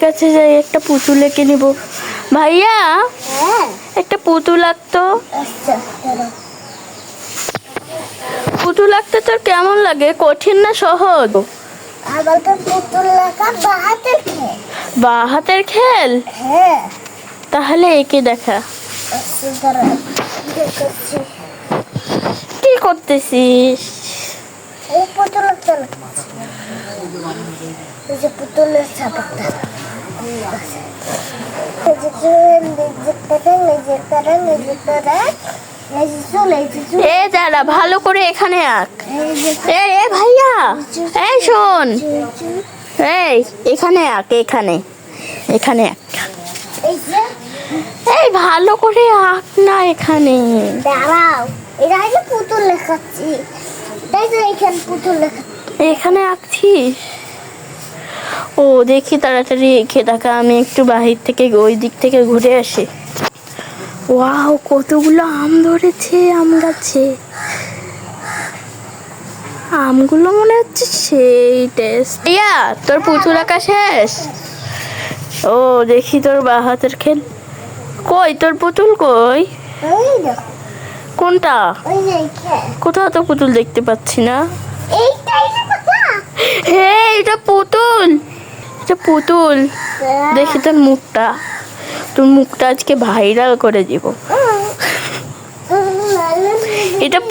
কাছে যাই, একটা পুতুল এঁকে নিব। ভাইয়া একটা পুতুল আঁকতো। পুতুল আঁকতে তোর কেমন লাগে, কঠিন না সহজ? বা হাতের খেল। তাহলে এঁকে দেখা। কি করতেছিস? দাঁড়া, ভালো করে এখানে আঁক। এ ভাইয়া, এই শোন, এই এখানে আঁক, এখানে এখানে আঁক। এই ভালো করে আঁক না এখানে। দাঁড়াও, এটা হচ্ছে পুতুল লেখাচ্ছি, তাই তো এখানে পুতুল লেখা। এখানে আঁকছিস? ও দেখি, তাড়াতাড়ি এঁকে দেখা। আমি একটু বাহির থেকে, ওই দিক থেকে ঘুরে আসি। ওয়াও, কতগুলো আম ধরেছে আম গাছে। আমগুলো মনে হচ্ছে সেই টেস্ট। ইয়া, তোর পুতুল আঁকা শেষ? ও দেখি তোর বা হাতের খেল। কই তোর পুতুল, কই? কোনটা? কোথাও তো পুতুল দেখতে পাচ্ছি না। হ্যাঁ, এটা পুতুল, এটা পুতুল। দেখি তোর মুখটা, তোর মুখটা আজকে ভাইরাল করে দিব। এটা